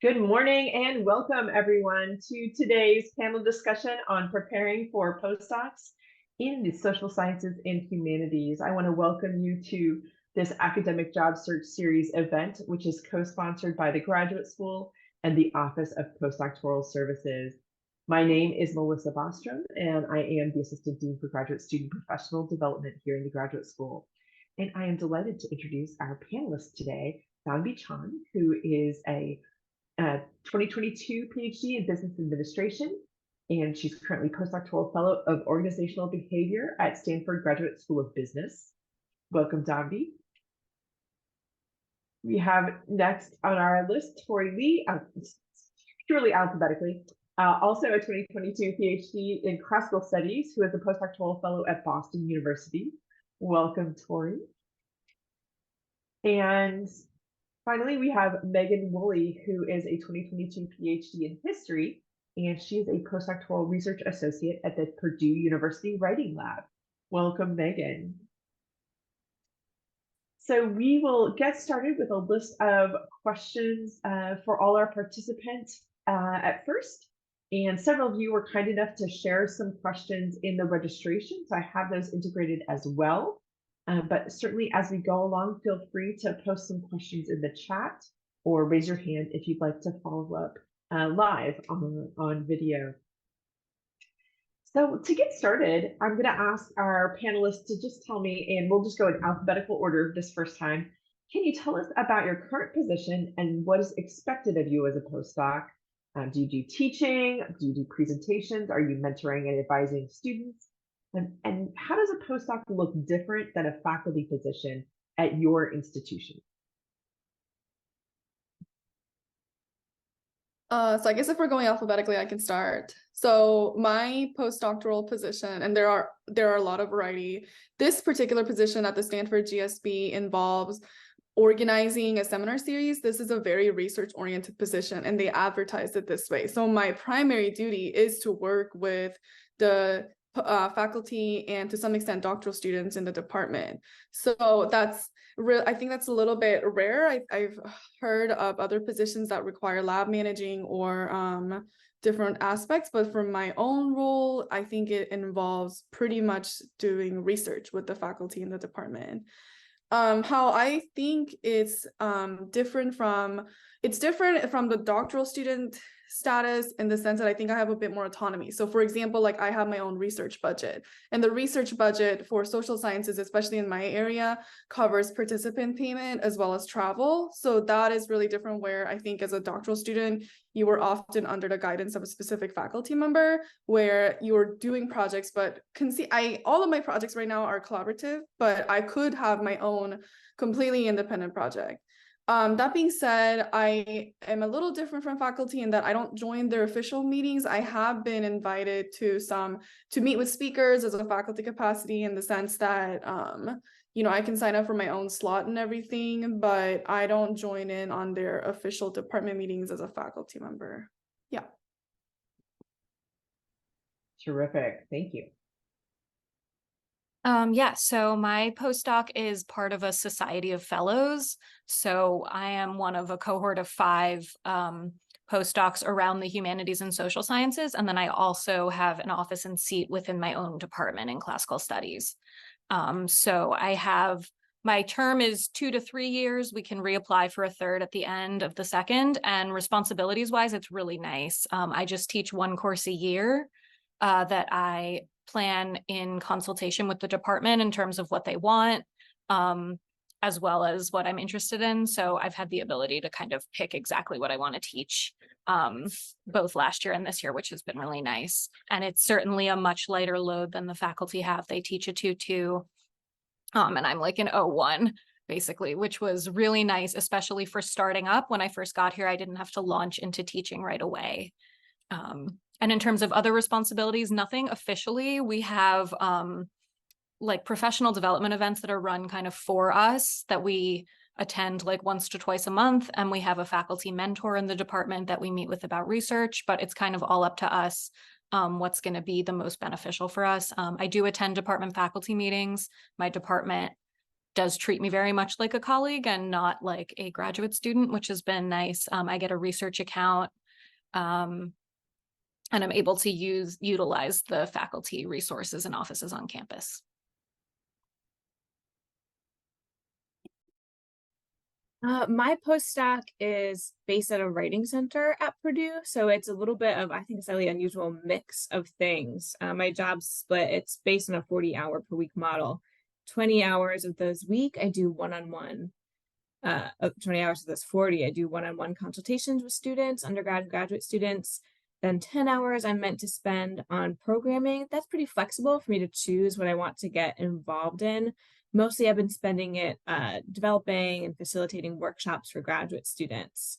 Good morning and welcome everyone to today's panel discussion on preparing for postdocs in the social sciences and humanities. I want to welcome you to this academic job search series event, which is co-sponsored by the Graduate School and the Office of Postdoctoral Services. My name is Melissa Bostrom, and I am the Assistant Dean for Graduate Student Professional Development here in the Graduate School. And I am delighted to introduce our panelists today, Danbee Chon, who is a 2022 PhD in Business Administration, and she's currently postdoctoral fellow of organizational behavior at Stanford Graduate School of Business. Welcome, Danbee. We have next on our list Tori Lee, purely alphabetically, also a 2022 PhD in classical studies, who is a postdoctoral fellow at Boston University. Welcome, Tori. And finally, we have Meghan Woolley, who is a 2022 PhD in history, and she is a postdoctoral research associate at the Purdue University Writing Lab. Welcome, Meghan. So we will get started with a list of questions for all our participants at first. And several of you were kind enough to share some questions in the registration, so I have those integrated as well. But certainly as we go along, feel free to post some questions in the chat or raise your hand if you'd like to follow up live on video. So to get started, I'm going to ask our panelists to just tell me, and we'll just go in alphabetical order this first time. Can you tell us about your current position and what is expected of you as a postdoc? Do you do teaching? Do you do presentations? Are you mentoring and advising students? And how does a postdoc look different than a faculty position at your institution? So I guess if we're going alphabetically, I can start. So my postdoctoral position, and there are a lot of variety. This particular position at the Stanford GSB involves organizing a seminar series. This is a very research-oriented position, and they advertised it this way. So my primary duty is to work with the faculty and to some extent doctoral students in the department. So that's I think that's a little bit rare. I've heard of other positions that require lab managing or different aspects, but for my own role, I think it involves pretty much doing research with the faculty in the department. How I think it's different from the doctoral student status in the sense that I think I have a bit more autonomy. So for example, like I have my own research budget, and the research budget for social sciences, especially in my area, covers participant payment as well as travel. So that is really different, where I think as a doctoral student, you were often under the guidance of a specific faculty member where you're doing projects, but all of my projects right now are collaborative, but I could have my own completely independent project. That being said, I am a little different from faculty in that I don't join their official meetings. I have been invited to meet with speakers as a faculty capacity, in the sense that, I can sign up for my own slot and everything, but I don't join in on their official department meetings as a faculty member. Yeah. Terrific. Thank you. So my postdoc is part of a society of fellows. So I am one of a cohort of 5 postdocs around the humanities and social sciences. And then I also have an office and seat within my own department in classical studies. So my term is 2 to 3 years. We can reapply for a third at the end of the second. And responsibilities wise, it's really nice. I just teach 1 course a year that I plan in consultation with the department in terms of what they want, as well as what I'm interested in. So I've had the ability to kind of pick exactly what I want to teach, both last year and this year, which has been really nice. And it's certainly a much lighter load than the faculty have. They teach a 2-2, and I'm like an 0-1 basically, which was really nice, especially for starting up. When I first got here, I didn't have to launch into teaching right away. And in terms of other responsibilities, nothing officially. We have like professional development events that are run kind of for us that we attend like once to twice a month. And we have a faculty mentor in the department that we meet with about research, but it's kind of all up to us what's going to be the most beneficial for us. I do attend department faculty meetings. My department does treat me very much like a colleague and not like a graduate student, which has been nice. I get a research account, and I'm able to utilize the faculty resources and offices on campus. My postdoc is based at a writing center at Purdue, so it's a little bit of, I think, a slightly unusual mix of things. My job's split, it's based on a 40-hour per week model. 20 hours of those week, I do one-on-one. 20 hours of those 40, I do one-on-one consultations with students, undergrad and graduate students. Then 10 hours I'm meant to spend on programming. That's pretty flexible for me to choose what I want to get involved in. Mostly I've been spending it developing and facilitating workshops for graduate students.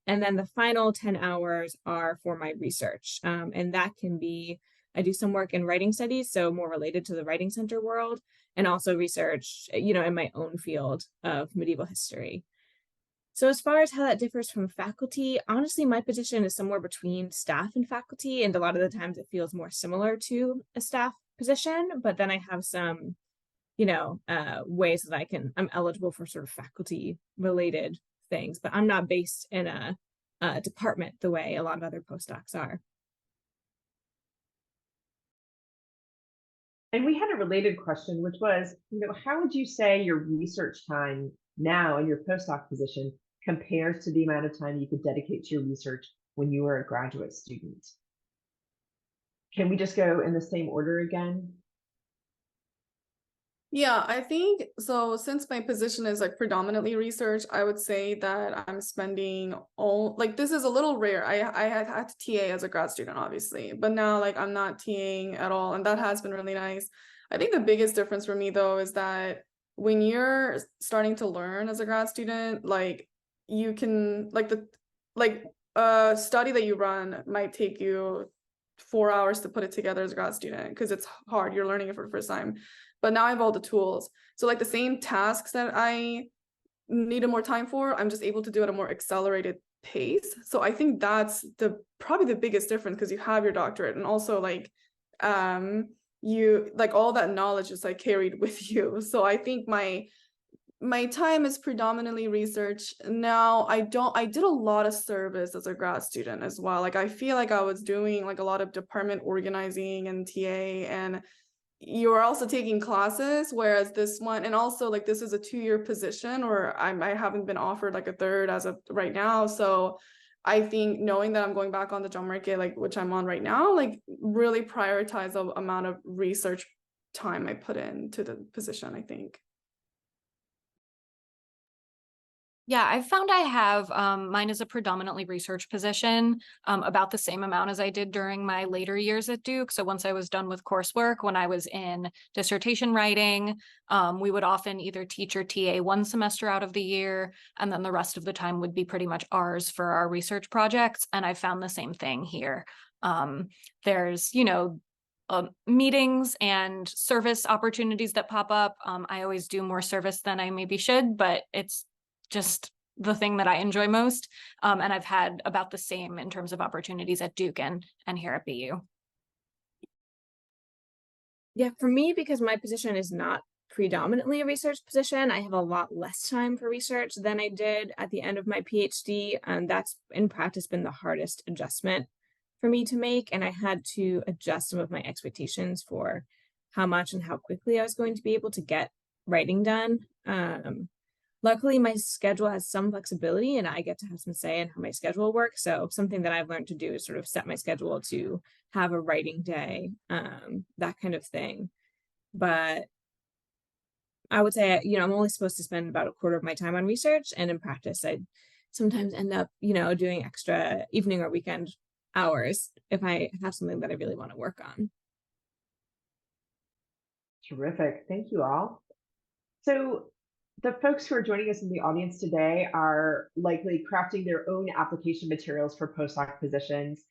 And then the final 10 hours are for my research. And that can be, I do some work in writing studies, so more related to the writing center world, and also research, in my own field of medieval history. So as far as how that differs from faculty, honestly, my position is somewhere between staff and faculty, and a lot of the times it feels more similar to a staff position, but then I have some ways that I'm eligible for sort of faculty related things, but I'm not based in a department the way a lot of other postdocs are. And we had a related question, which was, how would you say your research time now in your postdoc position compares to the amount of time you could dedicate to your research when you were a graduate student? Can we just go in the same order again? Yeah, I think so. Since my position is like predominantly research, I would say that I'm spending this is a little rare. I had to TA as a grad student, obviously, but now like I'm not TAing at all, and that has been really nice. I think the biggest difference for me though is that when you're starting to learn as a grad student, like you can a study that you run might take you 4 hours to put it together as a grad student because it's hard. You're learning it for the first time. But now I have all the tools. So like the same tasks that I needed more time for, I'm just able to do at a more accelerated pace. So I think that's probably the biggest difference, because you have your doctorate, and also like you like all that knowledge is like carried with you. So I think my time is predominantly research. Now I did a lot of service as a grad student as well. Like I feel like I was doing like a lot of department organizing and TA, and you are also taking classes, whereas this one, and also like this is a 2-year position, or I haven't been offered like a third as of right now. So I think knowing that I'm going back on the job market, like which I'm on right now, like really prioritize the amount of research time I put into the position, I think. Yeah, I've found I have, mine is a predominantly research position, about the same amount as I did during my later years at Duke. So once I was done with coursework, when I was in dissertation writing, we would often either teach or TA one semester out of the year, and then the rest of the time would be pretty much ours for our research projects. And I found the same thing here. There's, meetings and service opportunities that pop up. I always do more service than I maybe should, but it's just the thing that I enjoy most. And I've had about the same in terms of opportunities at Duke and here at BU. Yeah, for me, because my position is not predominantly a research position, I have a lot less time for research than I did at the end of my PhD. And that's in practice been the hardest adjustment for me to make. And I had to adjust some of my expectations for how much and how quickly I was going to be able to get writing done. Luckily, my schedule has some flexibility, and I get to have some say in how my schedule works. So something that I've learned to do is sort of set my schedule to have a writing day, that kind of thing. But I would say, I'm only supposed to spend about a quarter of my time on research, and in practice, I sometimes end up, doing extra evening or weekend hours if I have something that I really want to work on. Terrific. Thank you all. So the folks who are joining us in the audience today are likely crafting their own application materials for postdoc positions.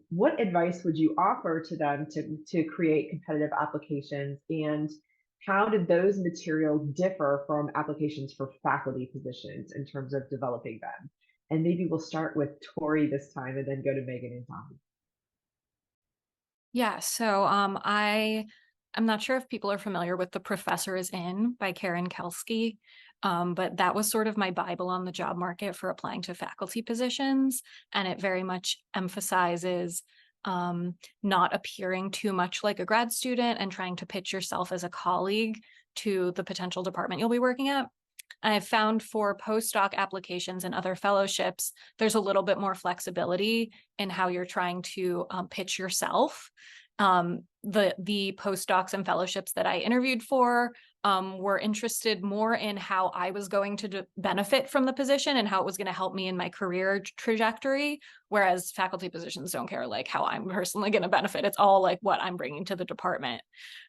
What advice would you offer to them to create competitive applications, and how did those materials differ from applications for faculty positions in terms of developing them? And maybe we'll start with Tori this time and then go to Meghan and Tom. Yeah, so I I'm not sure if people are familiar with The Professor is In by Karen Kelsky, but that was sort of my Bible on the job market for applying to faculty positions. And it very much emphasizes not appearing too much like a grad student and trying to pitch yourself as a colleague to the potential department you'll be working at. I've found for postdoc applications and other fellowships, there's a little bit more flexibility in how you're trying to pitch yourself. The postdocs and fellowships that I interviewed for were interested more in how I was going to benefit from the position and how it was going to help me in my career trajectory, whereas faculty positions don't care like how I'm personally going to benefit. It's all like what I'm bringing to the department.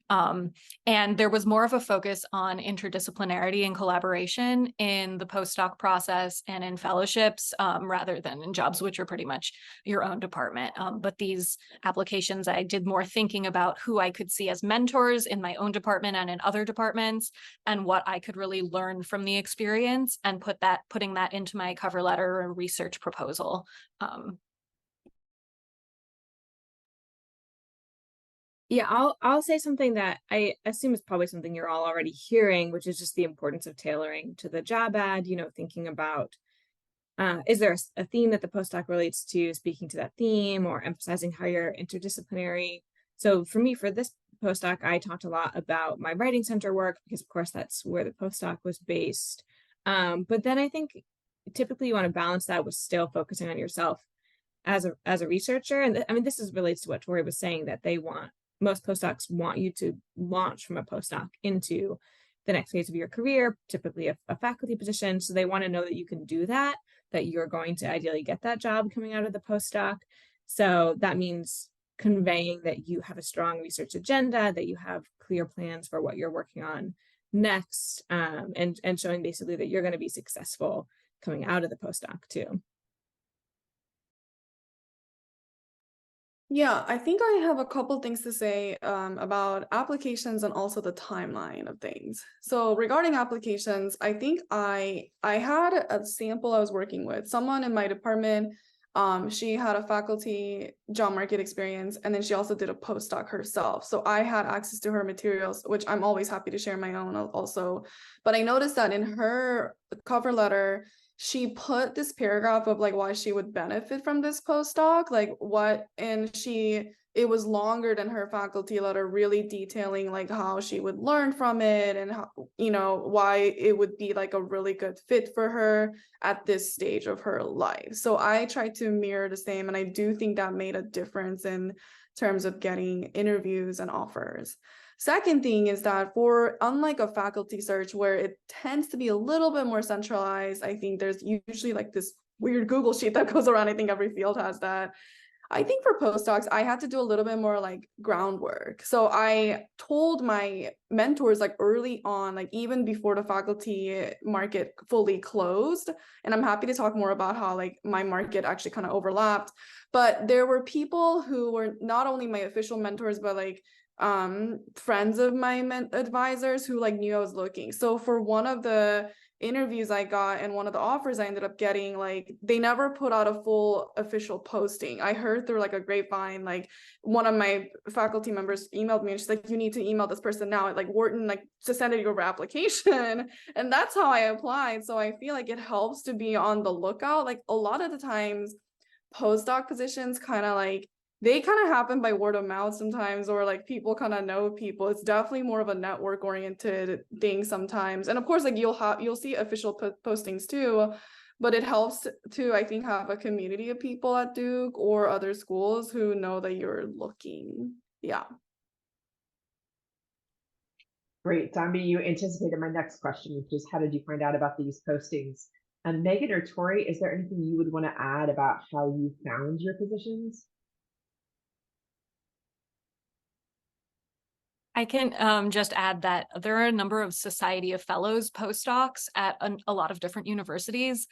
And there was more of a focus on interdisciplinarity and collaboration in the postdoc process and in fellowships, rather than in jobs, which are pretty much your own department. But these applications, I did more thinking about who I could see as mentors in my own department and in other departments, and what I could really learn from the experience, and putting that into my cover letter or research proposal. Yeah, I'll say something that I assume is probably something you're all already hearing, which is just the importance of tailoring to the job ad, thinking about, is there a theme that the postdoc relates to, speaking to that theme, or emphasizing how you're interdisciplinary. So for me, for this postdoc, I talked a lot about my writing center work, because of course that's where the postdoc was based. But then I think typically you want to balance that with still focusing on yourself as a researcher. And I mean, relates to what Tori was saying, that most postdocs want you to launch from a postdoc into the next phase of your career, typically a faculty position. So they want to know that you can do that you're going to ideally get that job coming out of the postdoc. So that means conveying that you have a strong research agenda, that you have clear plans for what you're working on next, and showing basically that you're going to be successful coming out of the postdoc too. Yeah, I think I have a couple things to say about applications and also the timeline of things. So regarding applications, I think I had a sample I was working with. Someone in my department, she had a faculty job market experience, and then she also did a postdoc herself. So I had access to her materials, which I'm always happy to share my own also. But I noticed that in her cover letter, she put this paragraph of like why she would benefit from this postdoc, like what, and it was longer than her faculty letter, really detailing like how she would learn from it, and how, why it would be like a really good fit for her at this stage of her life. So I tried to mirror the same, and I do think that made a difference in terms of getting interviews and offers. Second thing is that unlike a faculty search where it tends to be a little bit more centralized, I think there's usually like this weird Google sheet that goes around. I think every field has that. I think for postdocs, I had to do a little bit more like groundwork. So I told my mentors like early on, like even before the faculty market fully closed, and I'm happy to talk more about how like my market actually kind of overlapped, but there were people who were not only my official mentors, but like friends of my advisors who like knew I was looking. So for one of the interviews I got and one of the offers I ended up getting, like they never put out a full official posting. I heard through like a grapevine, like one of my faculty members emailed me and she's like, you need to email this person now at like Wharton, like to send it your application. And that's how I applied. So I feel like it helps to be on the lookout. Like a lot of the times postdoc positions they kind of happen by word of mouth sometimes, or like people kind of know people. It's definitely more of a network oriented thing sometimes. And of course, like you'll see official postings too, but it helps to, I think, have a community of people at Duke or other schools who know that you're looking. Yeah. Great. Danbee, you anticipated my next question, which is how did you find out about these postings? And Meghan or Tori, is there anything you would want to add about how you found your positions? I can just add that there are a number of Society of Fellows postdocs at a lot of different universities.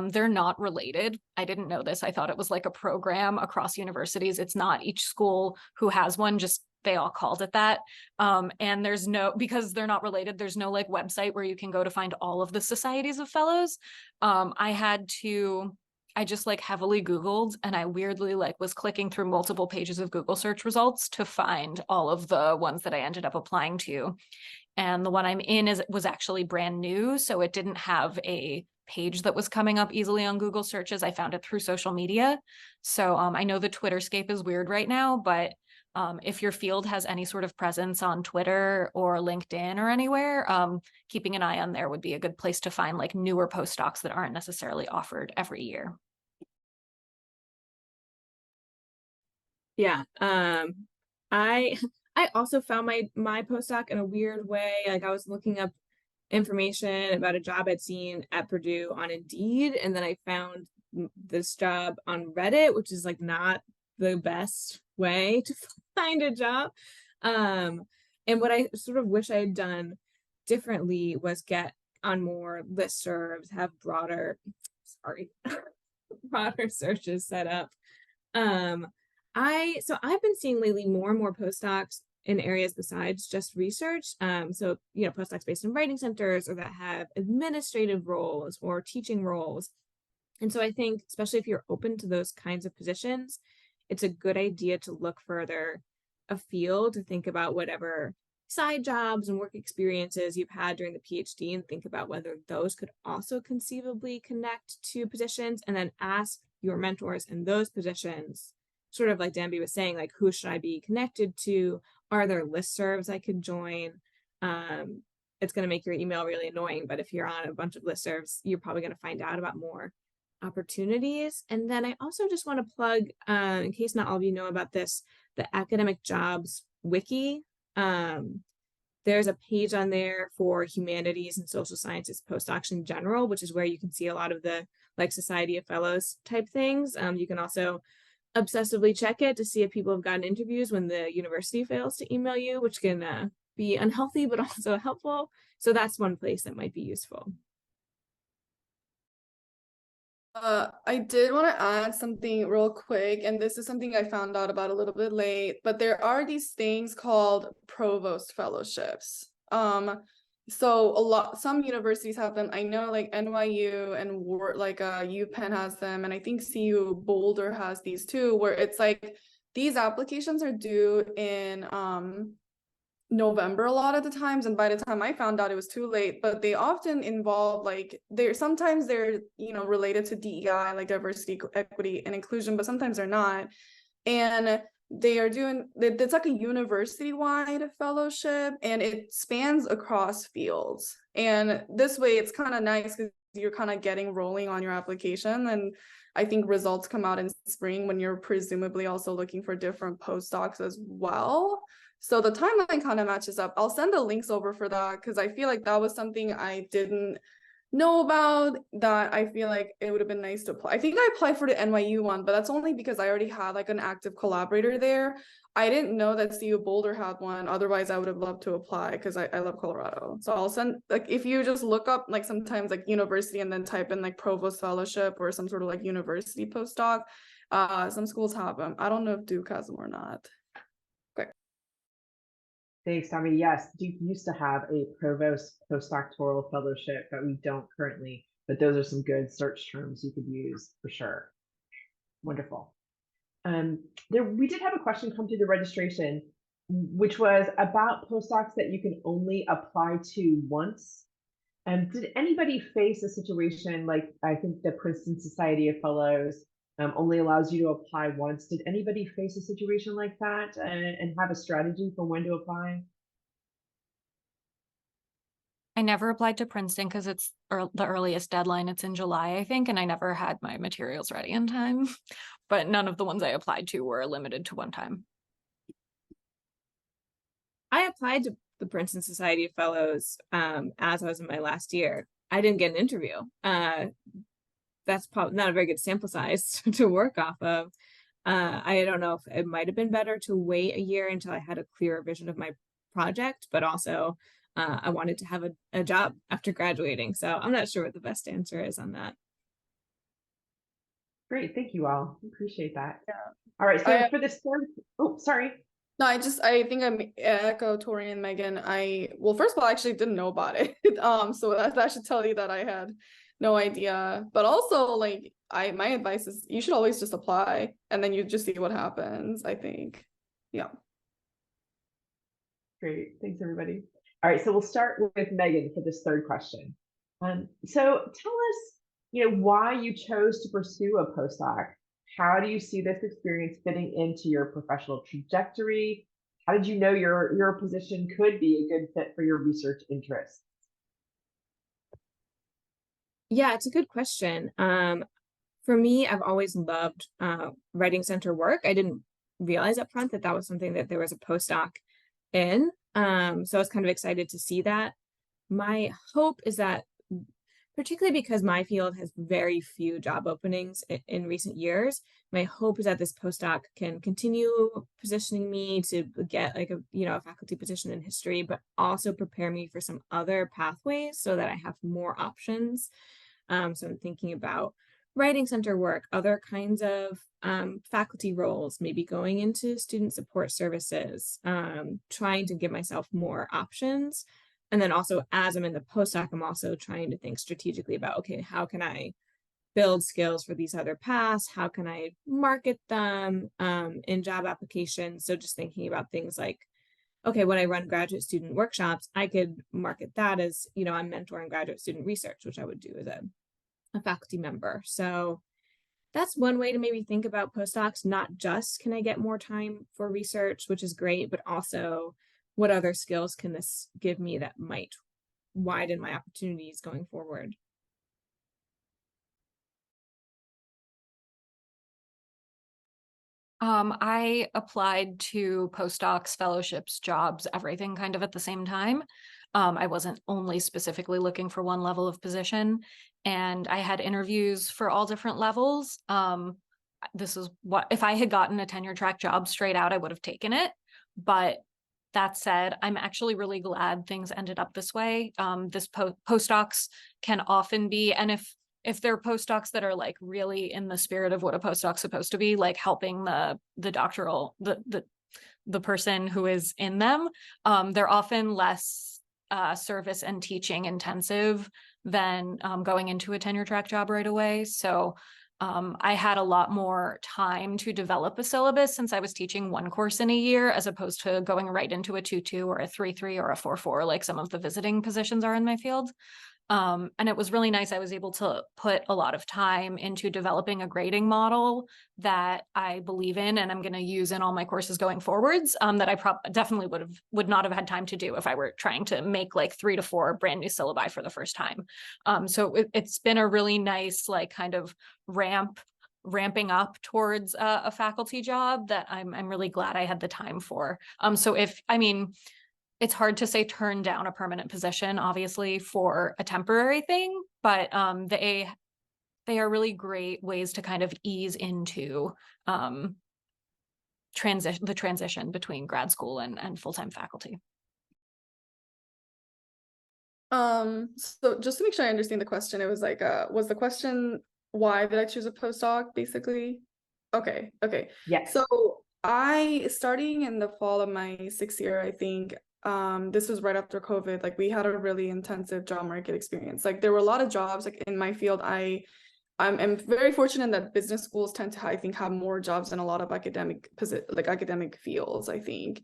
They're not related. I didn't know this. I thought it was like a program across universities. It's not. Each school who has one, just they all called it that. And because they're not related, there's no like website where you can go to find all of the societies of fellows. I had to I just like heavily Googled, and I weirdly like was clicking through multiple pages of Google search results to find all of the ones that I ended up applying to. And the one I'm in was actually brand new, so it didn't have a page that was coming up easily on Google searches. I found it through social media. So I know the Twitterscape is weird right now, but if your field has any sort of presence on Twitter or LinkedIn or anywhere, keeping an eye on there would be a good place to find like newer postdocs that aren't necessarily offered every year. Yeah. I also found my postdoc in a weird way. Like I was looking up information about a job I'd seen at Purdue on Indeed, and then I found this job on Reddit, which is like not the best way to find a job. And what I sort of wish I had done differently was get on more listservs, have broader searches set up. I've been seeing lately more and more postdocs in areas besides just research. So, postdocs based in writing centers or that have administrative roles or teaching roles. And so I think, especially if you're open to those kinds of positions, it's a good idea to look further afield, to think about whatever side jobs and work experiences you've had during the PhD and think about whether those could also conceivably connect to positions, and then ask your mentors in those positions, sort of like Danbee was saying, like, who should I be connected to? Are there listservs I could join? It's going to make your email really annoying, but if you're on a bunch of listservs, you're probably going to find out about more opportunities. And then I also just want to plug, in case not all of you know about this, the Academic Jobs Wiki. There's a page on there for humanities and social sciences postdocs in general, which is where you can see a lot of the like Society of Fellows type things. You can also obsessively check it to see if people have gotten interviews when the university fails to email you, which can be unhealthy, but also helpful. So that's one place that might be useful. I did want to add something real quick, and this is something I found out about a little bit late, but there are these things called provost fellowships. So some universities have them. I know like NYU and UPenn has them, and I think CU Boulder has these too, where it's like these applications are due in November a lot of the times, and by the time I found out, it was too late. But they often involve like sometimes they're related to DEI, like diversity, equity, and inclusion, but sometimes they're not. And they are doing it's like a university-wide fellowship, and it spans across fields. And this way, it's kind of nice because you're kind of getting rolling on your application. And I think results come out in spring when you're presumably also looking for different postdocs as well. So the timeline kind of matches up. I'll send the links over for that because I feel like that was something I didn't know about that I feel like it would have been nice to apply. I think I applied for the NYU one, but that's only because I already had like an active collaborator there. I didn't know that CU Boulder had one. Otherwise, I would have loved to apply because I love Colorado. So I'll send, like, if you just look up like sometimes like university and then type in like provost fellowship or some sort of like university postdoc, some schools have them. I don't know if Duke has them or not. Thanks, Tommy. Yes, Duke used to have a provost postdoctoral fellowship, but we don't currently. But those are some good search terms you could use for sure. Wonderful. We did have a question come through the registration, which was about postdocs that you can only apply to once. Did anybody face a situation like I think the Princeton Society of Fellows only allows you to apply once? Did anybody face a situation like that and have a strategy for when to apply? I never applied to Princeton because it's the earliest deadline. It's in July, I think, and I never had my materials ready in time. But none of the ones I applied to were limited to one time. I applied to the Princeton Society of Fellows as I was in my last year. I didn't get an interview. That's probably not a very good sample size to work off of. I don't know if it might have been better to wait a year until I had a clearer vision of my project, but also I wanted to have a job after graduating. So I'm not sure what the best answer is on that. Great, thank you all. Appreciate that. Yeah. All right, so for this third, sorry. No, I think I echo Tori and Meghan. Well, first of all, I actually didn't know about it. So that should tell you that I had no idea. But also like my advice is you should always just apply and then you just see what happens, I think. Yeah. Great. Thanks, everybody. All right, so we'll start with Meghan for this third question. So tell us, why you chose to pursue a postdoc. How do you see this experience fitting into your professional trajectory? How did you know your position could be a good fit for your research interests? Yeah, it's a good question. For me, I've always loved writing center work. I didn't realize up front that that was something that there was a postdoc in. So I was kind of excited to see that. My hope is that, particularly because my field has very few job openings in recent years, my hope is that this postdoc can continue positioning me to get like a faculty position in history, but also prepare me for some other pathways so that I have more options. So I'm thinking about writing center work, other kinds of faculty roles, maybe going into student support services, trying to give myself more options. And then also as I'm in the postdoc, I'm also trying to think strategically about, okay, how can I build skills for these other paths? How can I market them in job applications? So just thinking about things like, okay, when I run graduate student workshops, I could market that as, I'm mentoring graduate student research, which I would do as a faculty member. So that's one way to maybe think about postdocs, not just can I get more time for research, which is great, but also what other skills can this give me that might widen my opportunities going forward? I applied to postdocs, fellowships, jobs, everything kind of at the same time. I wasn't only specifically looking for one level of position, and I had interviews for all different levels. This is what, if I had gotten a tenure track job straight out, I would have taken it. But that said, I'm actually really glad things ended up this way. This postdocs can often be, and if there are postdocs that are like really in the spirit of what a postdoc's supposed to be, like helping the doctoral, the person who is in them, they're often less service and teaching intensive than going into a tenure track job right away. So I had a lot more time to develop a syllabus since I was teaching one course in a year, as opposed to going right into a 2-2 or a 3-3 or a 4-4, like some of the visiting positions are in my field. And it was really nice. I was able to put a lot of time into developing a grading model that I believe in and I'm going to use in all my courses going forwards, that I definitely would not have had time to do if I were trying to make like 3 to 4 brand new syllabi for the first time. So it's been a really nice, like kind of ramping up towards a faculty job that I'm really glad I had the time for. It's hard to say turn down a permanent position, obviously, for a temporary thing, but they are really great ways to kind of ease into the transition between grad school and full-time faculty. So just to make sure I understand the question, it was like, was the question, why did I choose a postdoc, basically? Okay. Yes. So starting in the fall of my 6th year, I think, this was right after COVID, like we had a really intensive job market experience. Like there were a lot of jobs, like in my field, I'm very fortunate that business schools tend to, I think, have more jobs than a lot of academic fields, I think.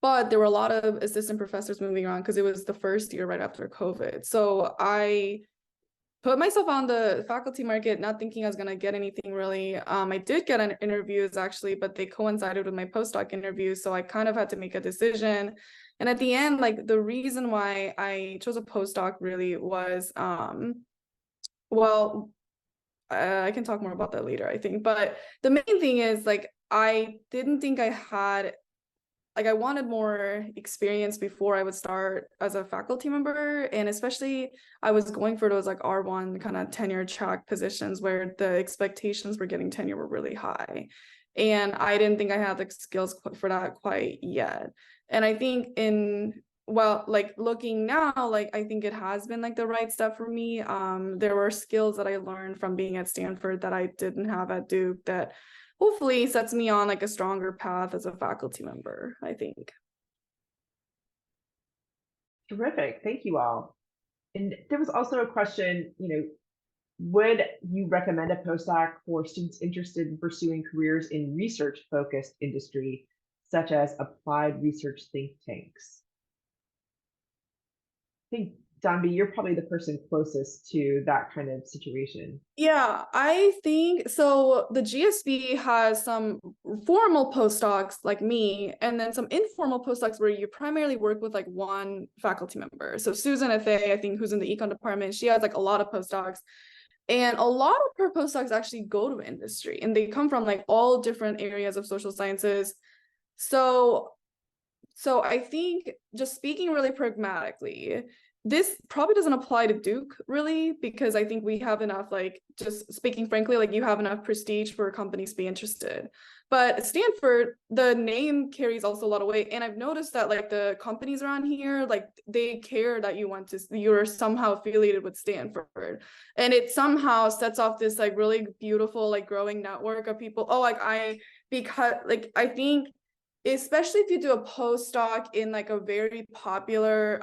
But there were a lot of assistant professors moving on because it was the first year right after COVID. So I put myself on the faculty market, not thinking I was going to get anything really. I did get an interviews actually, but they coincided with my postdoc interview. So I kind of had to make a decision. And at the end, like the reason why I chose a postdoc really was, I can talk more about that later, I think. But the main thing is like, I didn't think I had, like I wanted more experience before I would start as a faculty member. And especially I was going for those like R1 kind of tenure track positions where the expectations for getting tenure were really high. And I didn't think I had the skills for that quite yet. And I think like looking now, like I think it has been like the right step for me. There were skills that I learned from being at Stanford that I didn't have at Duke that hopefully sets me on like a stronger path as a faculty member, I think. Terrific. Thank you all. And there was also a question, would you recommend a postdoc for students interested in pursuing careers in research-focused industry, such as applied research think tanks? I think, Danbee, you're probably the person closest to that kind of situation. Yeah, I think so. The GSB has some formal postdocs like me, and then some informal postdocs where you primarily work with like one faculty member. So Susan F.A., I think, who's in the econ department, she has like a lot of postdocs. And a lot of her postdocs actually go to industry, and they come from like all different areas of social sciences. So I think, just speaking really pragmatically, this probably doesn't apply to Duke really, because I think we have enough, like, just speaking frankly, like you have enough prestige for companies to be interested. But Stanford, the name carries also a lot of weight. And I've noticed that like the companies around here, like they care that you're somehow affiliated with Stanford. And it somehow sets off this like really beautiful, like growing network of people. Oh, because I think, especially if you do a postdoc in like a very popular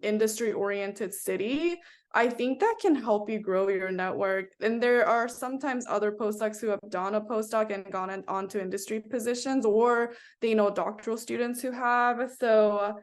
industry oriented city, I think that can help you grow your network. And there are sometimes other postdocs who have done a postdoc and gone on to industry positions, or they know doctoral students who have. So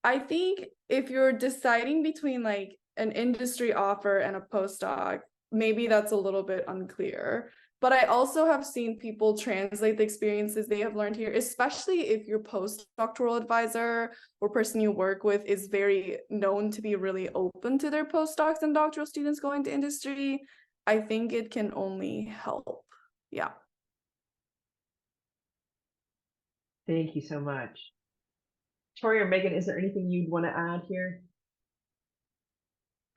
I think if you're deciding between like an industry offer and a postdoc, maybe that's a little bit unclear. But I also have seen people translate the experiences they have learned here, especially if your postdoctoral advisor or person you work with is very known to be really open to their postdocs and doctoral students going to industry. I think it can only help. Yeah. Thank you so much. Tori or Meghan, is there anything you'd want to add here?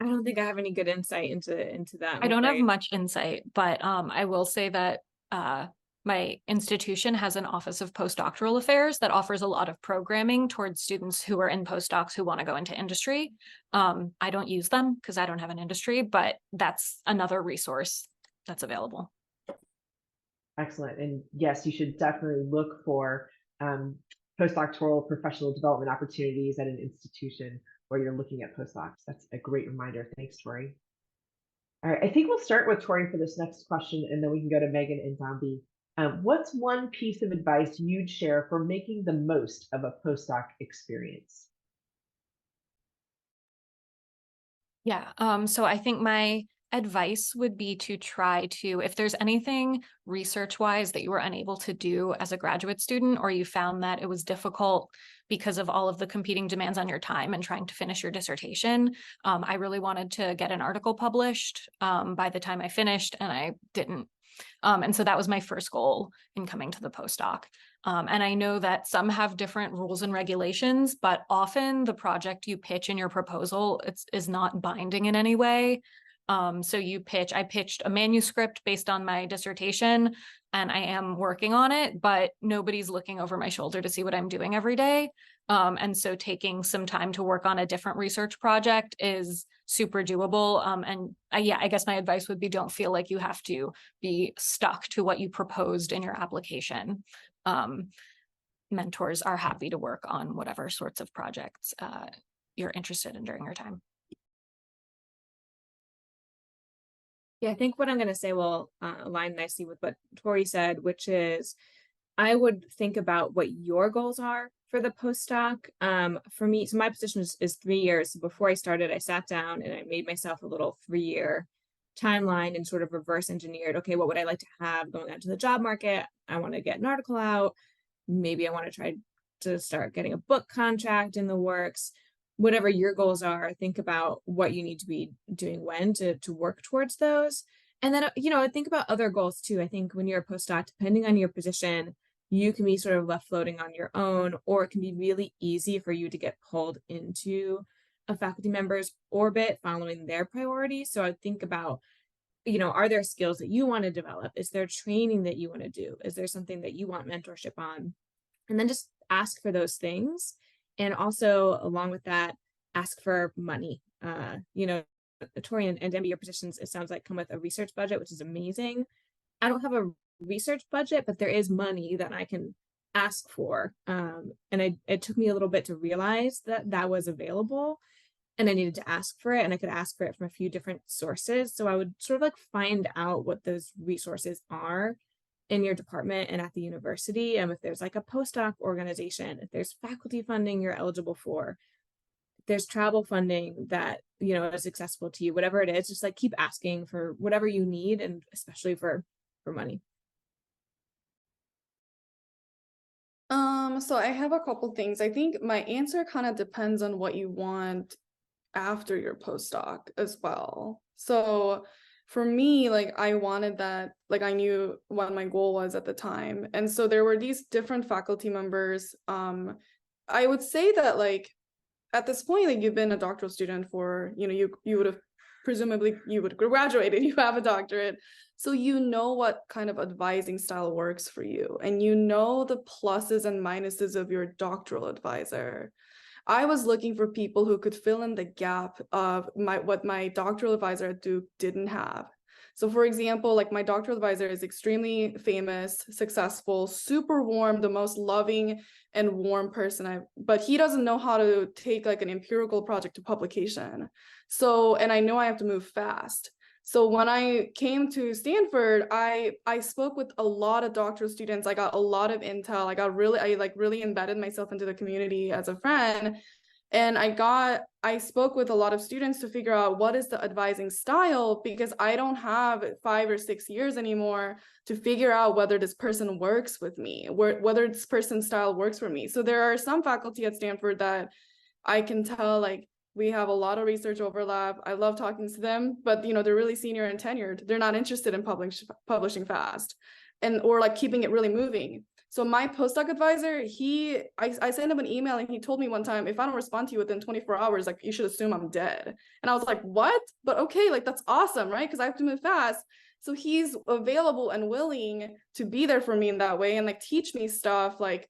I don't think I have any good insight into that. I don't have much insight, but I will say that my institution has an Office of Postdoctoral Affairs that offers a lot of programming towards students who are in postdocs who want to go into industry. I don't use them because I don't have an industry, but that's another resource that's available. Excellent. And yes, you should definitely look for postdoctoral professional development opportunities at an institution where you're looking at postdocs. That's a great reminder. Thanks, Tori. All right, I think we'll start with Tori for this next question, and then we can go to Meghan and Danbee. What's one piece of advice you'd share for making the most of a postdoc experience? Yeah, so I think my advice would be to try to, if there's anything research-wise that you were unable to do as a graduate student, or you found that it was difficult because of all of the competing demands on your time and trying to finish your dissertation. I really wanted to get an article published by the time I finished, and I didn't. And so that was my first goal in coming to the postdoc. And I know that some have different rules and regulations, but often the project you pitch in your proposal is not binding in any way. So I pitched a manuscript based on my dissertation, and I am working on it, but nobody's looking over my shoulder to see what I'm doing every day. And so taking some time to work on a different research project is super doable. I guess my advice would be, don't feel like you have to be stuck to what you proposed in your application. Mentors are happy to work on whatever sorts of projects you're interested in during your time. Yeah, I think what I'm going to say will align nicely with what Tori said, which is I would think about what your goals are for the postdoc. For me, so my position is 3 years. So before I started, I sat down and I made myself a little 3-year timeline and sort of reverse engineered, okay, what would I like to have going out to the job market? I want to get an article out. Maybe I want to try to start getting a book contract in the works. Whatever your goals are, think about what you need to be doing when to work towards those. And then, think about other goals too. I think when you're a postdoc, depending on your position, you can be sort of left floating on your own, or it can be really easy for you to get pulled into a faculty member's orbit following their priorities. So I think about, are there skills that you want to develop? Is there training that you want to do? Is there something that you want mentorship on? And then just ask for those things. And also, along with that, ask for money. Tori and Danbee, your positions, it sounds like, come with a research budget, which is amazing. I don't have a research budget, but there is money that I can ask for. And it took me a little bit to realize that was available. and I needed to ask for it, and I could ask for it from a few different sources. So I would sort of like find out what those resources are in your department and at the university. And if there's like a postdoc organization, if there's faculty funding you're eligible for, if there's travel funding that, you know, is accessible to you, whatever it is, just like keep asking for whatever you need, and especially for money. So I have a couple things. I think my answer kind of depends on what you want after your postdoc as well. So for me, like I wanted that, like I knew what my goal was at the time. And so there were these different faculty members. I would say that like at this point, like you've been a doctoral student for, you know, you would have presumably you would graduate and you have a doctorate. So you know what kind of advising style works for you, and you know the pluses and minuses of your doctoral advisor. I was looking for people who could fill in the gap of what my doctoral advisor at Duke didn't have. So for example, like my doctoral advisor is extremely famous, successful, super warm, the most loving and warm person but he doesn't know how to take like an empirical project to publication. So, and I know I have to move fast. So when I came to Stanford, I spoke with a lot of doctoral students. I got a lot of intel. I really embedded myself into the community as a friend. And I spoke with a lot of students to figure out what is the advising style, because I don't have 5 or 6 years anymore to figure out whether this person works with me, whether this person's style works for me. So there are some faculty at Stanford that I can tell, like, we have a lot of research overlap. I love talking to them, but you know, they're really senior and tenured. They're not interested in publishing fast or like keeping it really moving. So my postdoc advisor, I sent him an email and he told me one time, if I don't respond to you within 24 hours, like you should assume I'm dead. And I was like, what? But okay, like that's awesome, right? Because I have to move fast. So he's available and willing to be there for me in that way and like teach me stuff, like,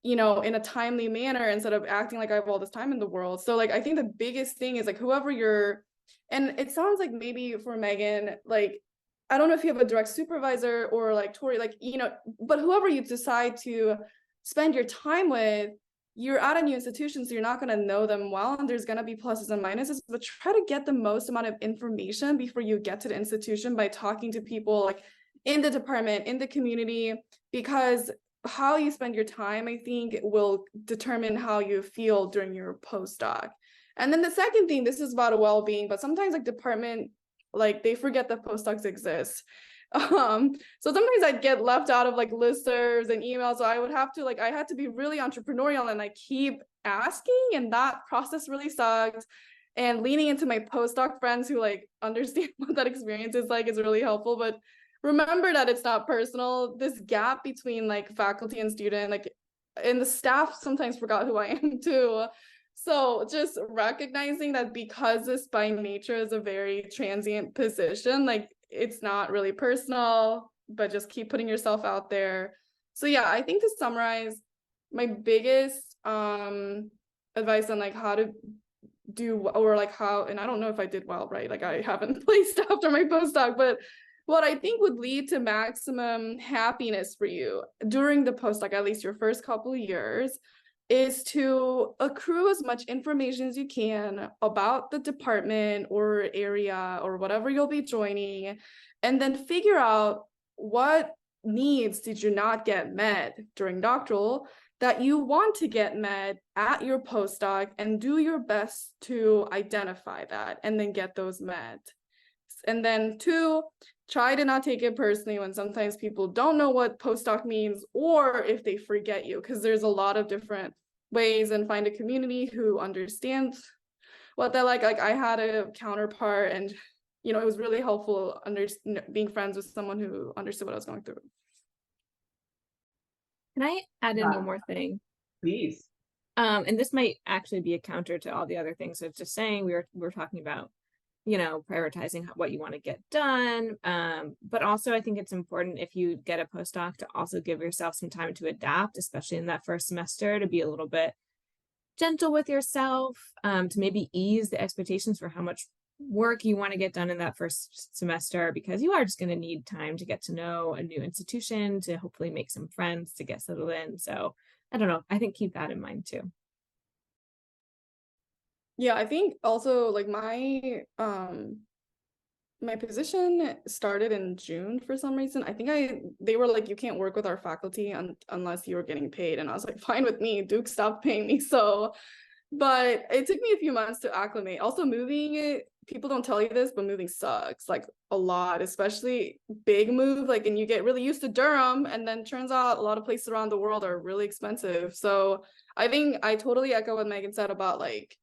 you know, in a timely manner instead of acting like I have all this time in the world. So like, I think the biggest thing is like whoever and it sounds like maybe for Meghan, like, I don't know if you have a direct supervisor or like Tori, like, you know, but whoever you decide to spend your time with, you're at a new institution, so you're not going to know them well, and there's going to be pluses and minuses, but try to get the most amount of information before you get to the institution by talking to people like in the department, in the community, because how you spend your time, I think, will determine how you feel during your postdoc. And then the second thing, this is about well-being, but sometimes like department, like they forget that postdocs exist. So sometimes I'd get left out of like listservs and emails. So I would have to I had to be really entrepreneurial and I keep asking, and that process really sucked. And leaning into my postdoc friends who like understand what that experience is like is really helpful. But remember that it's not personal. This gap between like faculty and student, like, and the staff sometimes forgot who I am too. So just recognizing that because this by nature is a very transient position, like it's not really personal, but just keep putting yourself out there. So yeah, I think to summarize, my biggest advice on like how to do, or like how, and I don't know if I did well, right? Like I haven't placed after my postdoc, but what I think would lead to maximum happiness for you during the postdoc, at least your first couple of years, is to accrue as much information as you can about the department or area or whatever you'll be joining, and then figure out what needs did you not get met during doctoral that you want to get met at your postdoc, and do your best to identify that and then get those met. And then 2, try to not take it personally when sometimes people don't know what postdoc means, or if they forget you, because there's a lot of different ways, and find a community who understands what they're like. Like I had a counterpart, and you know, it was really helpful being friends with someone who understood what I was going through. Can I add in one more thing? Please. And this might actually be a counter to all the other things I was just saying. We're talking about, you know, prioritizing what you want to get done. But also I think it's important, if you get a postdoc, to also give yourself some time to adapt, especially in that first semester, to be a little bit gentle with yourself, to maybe ease the expectations for how much work you want to get done in that first semester, because you are just going to need time to get to know a new institution, to hopefully make some friends, to get settled in. So I don't know, I think keep that in mind too. Yeah, I think also like my position started in June for some reason. I think they were like, you can't work with our faculty unless you were getting paid. And I was like, fine with me, Duke stopped paying me. So, but it took me a few months to acclimate. Also moving, people don't tell you this, but moving sucks like a lot, especially big move. Like, and you get really used to Durham, and then turns out a lot of places around the world are really expensive. So I think I totally echo what Meghan said about like,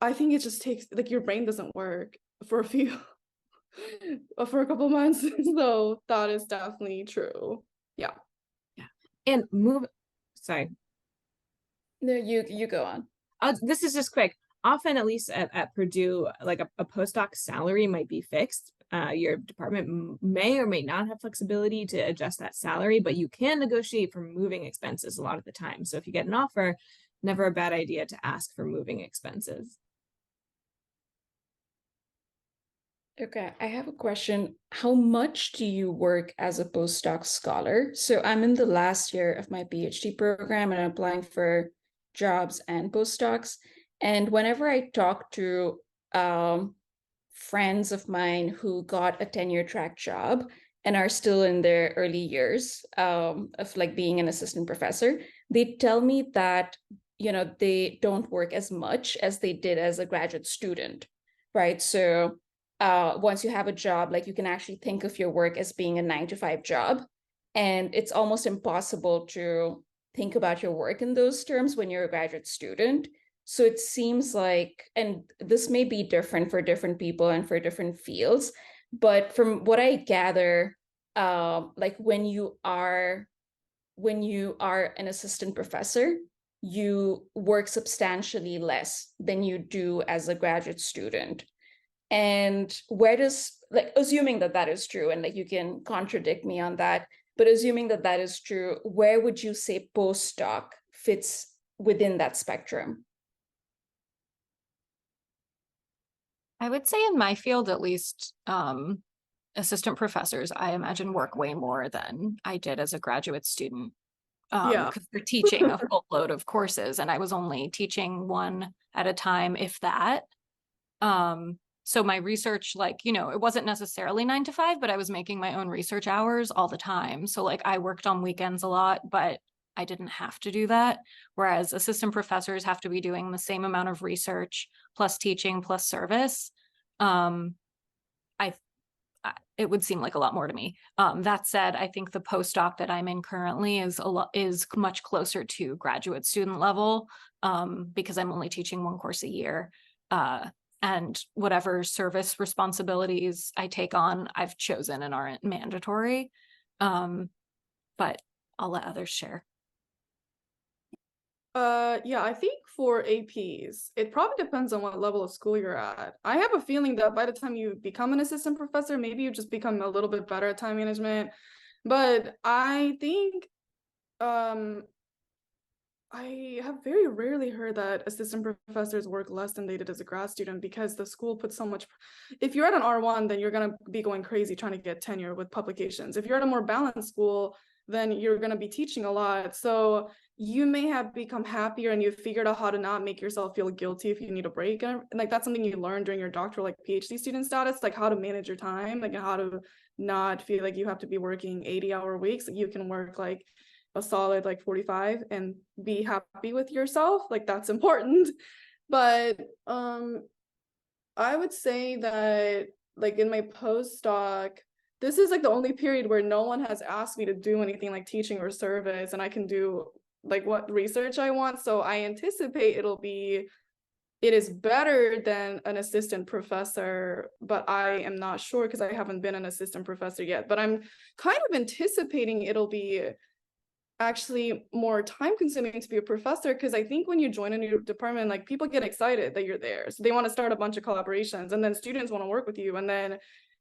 I think it just takes like your brain doesn't work for a couple months. So that is definitely true. Yeah. And sorry. No, you go on. This is just quick. Often, at least at Purdue, like a postdoc salary might be fixed. Your department may or may not have flexibility to adjust that salary, but you can negotiate for moving expenses a lot of the time. So if you get an offer, never a bad idea to ask for moving expenses. Okay, I have a question. How much do you work as a postdoc scholar? So I'm in the last year of my PhD program and I'm applying for jobs and postdocs. And whenever I talk to friends of mine who got a tenure track job and are still in their early years of like being an assistant professor, they tell me that, you know, they don't work as much as they did as a graduate student, right? So once you have a job, like you can actually think of your work as being a 9-to-5 job. And it's almost impossible to think about your work in those terms when you're a graduate student. So it seems like, and this may be different for different people and for different fields, but from what I gather, like when you are an assistant professor, you work substantially less than you do as a graduate student. And where does, like, assuming that that is true, and like you can contradict me on that, but assuming that that is true, where would you say postdoc fits within that spectrum? I would say in my field, at least, assistant professors, I imagine, work way more than I did as a graduate student. Yeah. Because they're teaching a full load of courses, and I was only teaching one at a time, if that. So my research, like, you know, it wasn't necessarily 9-to-5, but I was making my own research hours all the time. So like I worked on weekends a lot, but I didn't have to do that. Whereas assistant professors have to be doing the same amount of research plus teaching plus service. It would seem like a lot more to me. That said, I think the postdoc that I'm in currently is much closer to graduate student level, because I'm only teaching one course a year. And whatever service responsibilities I take on, I've chosen and aren't mandatory. But I'll let others share. Yeah, I think for APs, it probably depends on what level of school you're at. I have a feeling that by the time you become an assistant professor, maybe you just become a little bit better at time management. But I think I have very rarely heard that assistant professors work less than they did as a grad student, because the school puts so much. If you're at an R1, then you're going to be going crazy trying to get tenure with publications. If you're at a more balanced school, then you're going to be teaching a lot. So you may have become happier and you've figured out how to not make yourself feel guilty if you need a break. And like that's something you learn during your doctoral, like PhD student status, like how to manage your time, like how to not feel like you have to be working 80-hour weeks. You can work like a solid like 45 and be happy with yourself. Like that's important. But I would say that like in my postdoc, this is like the only period where no one has asked me to do anything like teaching or service, and I can do like what research I want. So I anticipate it is better than an assistant professor, but I am not sure because I haven't been an assistant professor yet. But I'm kind of anticipating it'll be actually more time consuming to be a professor, because I think when you join a new department, like people get excited that you're there, so they want to start a bunch of collaborations, and then students want to work with you. And then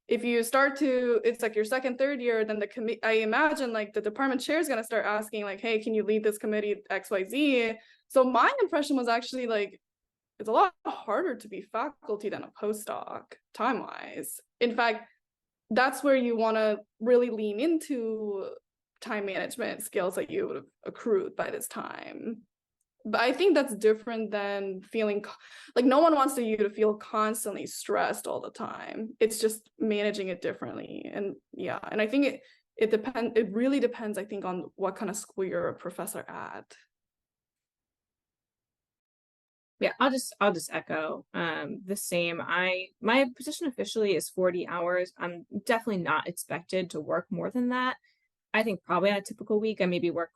if you start to, it's like your second, third year, then the committee, I imagine like the department chair is going to start asking like, hey, can you lead this committee XYZ? So my impression was actually like, it's a lot harder to be faculty than a postdoc time wise. In fact, that's where you want to really lean into time management skills that you would have accrued by this time. But I think that's different than feeling like no one wants you to feel constantly stressed all the time. It's just managing it differently. And yeah, and I think it really depends, I think, on what kind of school you're a professor at. Yeah, I'll just echo the same. My position officially is 40 hours. I'm definitely not expected to work more than that. I think probably on a typical week I maybe work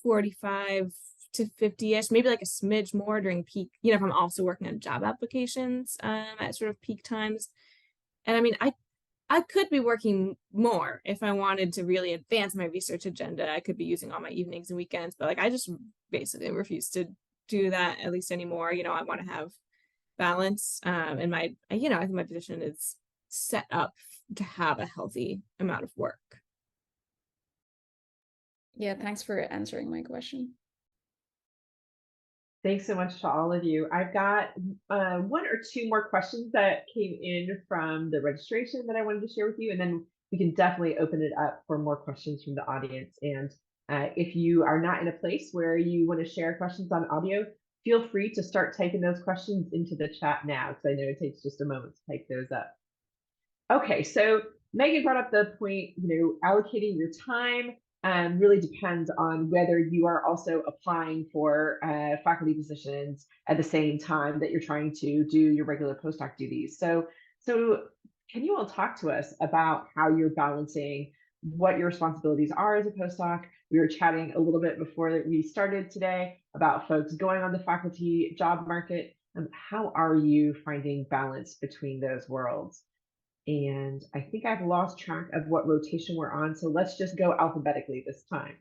45 to 50-ish, maybe like a smidge more during peak, you know, if I'm also working on job applications at sort of peak times. And I mean, I could be working more if I wanted to really advance my research agenda. I could be using all my evenings and weekends, but like I just basically refuse to do that at least anymore. You know, I want to have balance. And my, you know, I think my position is set up to have a healthy amount of work. Yeah, thanks for answering my question. Thanks so much to all of you. I've got one or two more questions that came in from the registration that I wanted to share with you, and then we can definitely open it up for more questions from the audience. And if you are not in a place where you want to share questions on audio, feel free to start typing those questions into the chat now, because I know it takes just a moment to type those up. Okay, so Meghan brought up the point, you know, allocating your time really depends on whether you are also applying for faculty positions at the same time that you're trying to do your regular postdoc duties. So can you all talk to us about how you're balancing what your responsibilities are as a postdoc? We were chatting a little bit before we started today about folks going on the faculty job market. How are you finding balance between those worlds? And I think I've lost track of what rotation we're on, so let's just go alphabetically this time.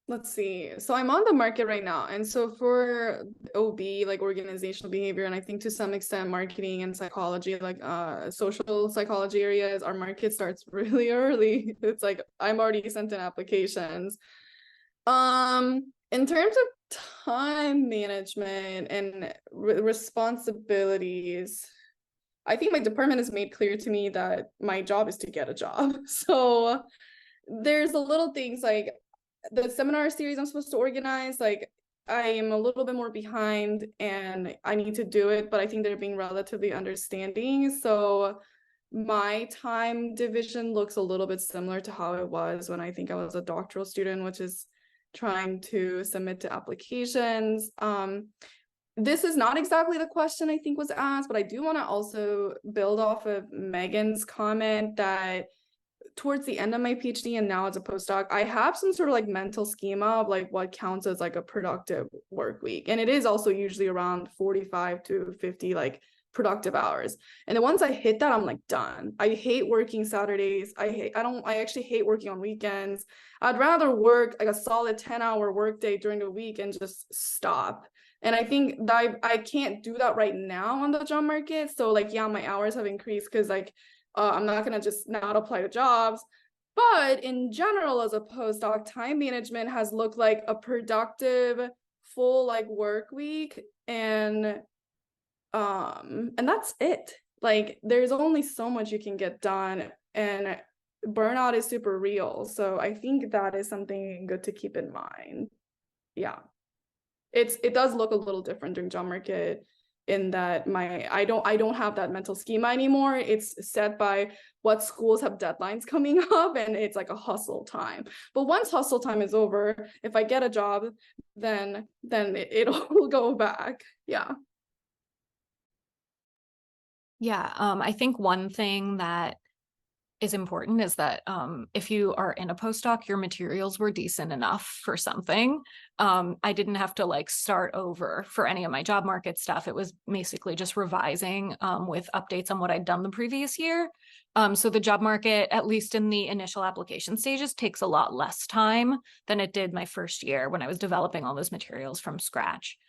Let's see. So I'm on the market right now. And so for OB, like organizational behavior, and I think to some extent marketing and psychology, like social psychology areas, our market starts really early. It's like I'm already sent in applications. In terms of time management and responsibilities, I think my department has made clear to me that my job is to get a job. So there's a little things like the seminar series I'm supposed to organize, like I am a little bit more behind and I need to do it, but I think they're being relatively understanding. So my time division looks a little bit similar to how it was when I think I was a doctoral student, which is trying to submit to applications. This is not exactly the question I think was asked, but I do want to also build off of Meghan's comment that towards the end of my PhD and now as a postdoc, I have some sort of like mental schema of like what counts as like a productive work week. And it is also usually around 45 to 50 like productive hours. And then once I hit that, I'm like done. I hate working Saturdays. I actually hate working on weekends. I'd rather work like a solid 10-hour workday during the week and just stop. And I think that I can't do that right now on the job market. So like, yeah, my hours have increased because like, I'm not going to just not apply to jobs. But in general, as a postdoc, time management has looked like a productive, full like work week. And that's it. Like there's only so much you can get done and burnout is super real. So I think that is something good to keep in mind. Yeah. It does look a little different during job market in that I don't have that mental schema anymore. It's set by what schools have deadlines coming up and it's like a hustle time. But once hustle time is over, if I get a job, then it'll go back. Yeah. Yeah, I think one thing that is important is that if you are in a postdoc, your materials were decent enough for something. I didn't have to like start over for any of my job market stuff. It was basically just revising with updates on what I'd done the previous year. So the job market, at least in the initial application stages, takes a lot less time than it did my first year when I was developing all those materials from scratch.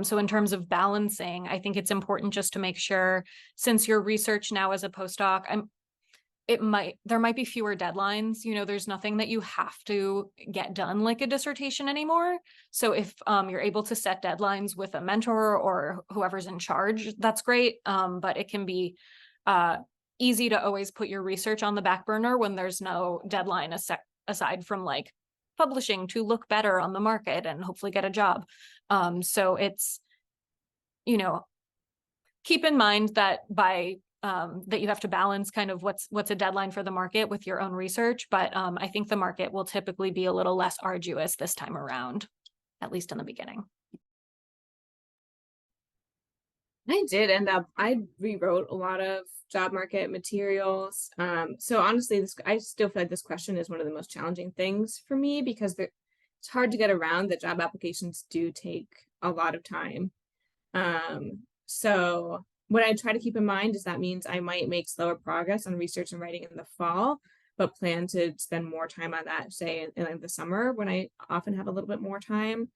So in terms of balancing, I think it's important just to make sure, since your research now as a postdoc, there might be fewer deadlines. You know, there's nothing that you have to get done like a dissertation anymore. So if you're able to set deadlines with a mentor or whoever's in charge, that's great. But it can be easy to always put your research on the back burner when there's no deadline aside from like publishing to look better on the market and hopefully get a job. So it's, you know, keep in mind that that you have to balance kind of what's a deadline for the market with your own research. But I think the market will typically be a little less arduous this time around, at least in the beginning. I did end up, I rewrote a lot of job market materials. So honestly, I still feel like this question is one of the most challenging things for me because it's hard to get around that job applications do take a lot of time. So what I try to keep in mind is that means I might make slower progress on research and writing in the fall, but plan to spend more time on that, say in the summer when I often have a little bit more time.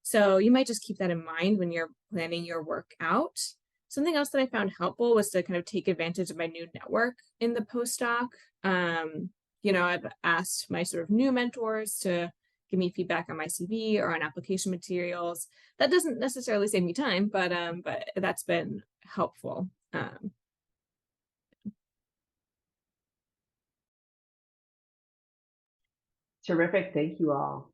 So you might just keep that in mind when you're planning your work out. Something else that I found helpful was to kind of take advantage of my new network in the postdoc. You know, I've asked my sort of new mentors to give me feedback on my CV or on application materials. That doesn't necessarily save me time, but that's been helpful. Terrific. Thank you all.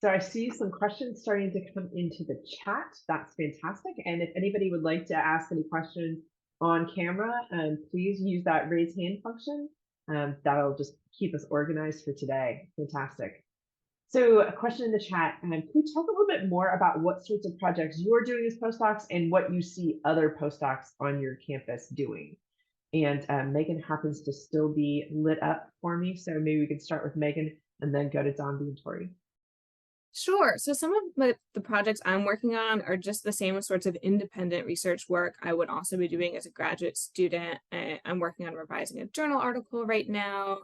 So I see some questions starting to come into the chat. That's fantastic. And if anybody would like to ask any questions on camera, please use that raise hand function. That'll just keep us organized for today. Fantastic. So a question in the chat, can you talk a little bit more about what sorts of projects you're doing as postdocs and what you see other postdocs on your campus doing? And Meghan happens to still be lit up for me. So maybe we could start with Meghan and then go to Danbee and Tori. Sure. So some of the projects I'm working on are just the same sorts of independent research work I would also be doing as a graduate student. I'm working on revising a journal article right now.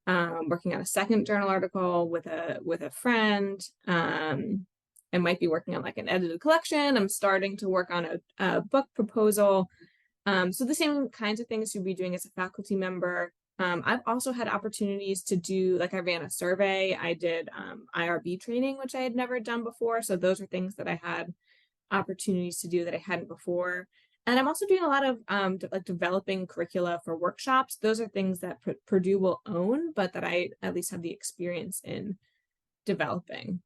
Working on a second journal article with a friend. I might be working on like an edited collection. I'm starting to work on a book proposal. So the same kinds of things you'll be doing as a faculty member. I've also had opportunities to do, like I ran a survey, I did IRB training, which I had never done before. So those are things that I had opportunities to do that I hadn't before. And I'm also doing a lot of like developing curricula for workshops. Those are things that Purdue will own, but that I at least have the experience in developing.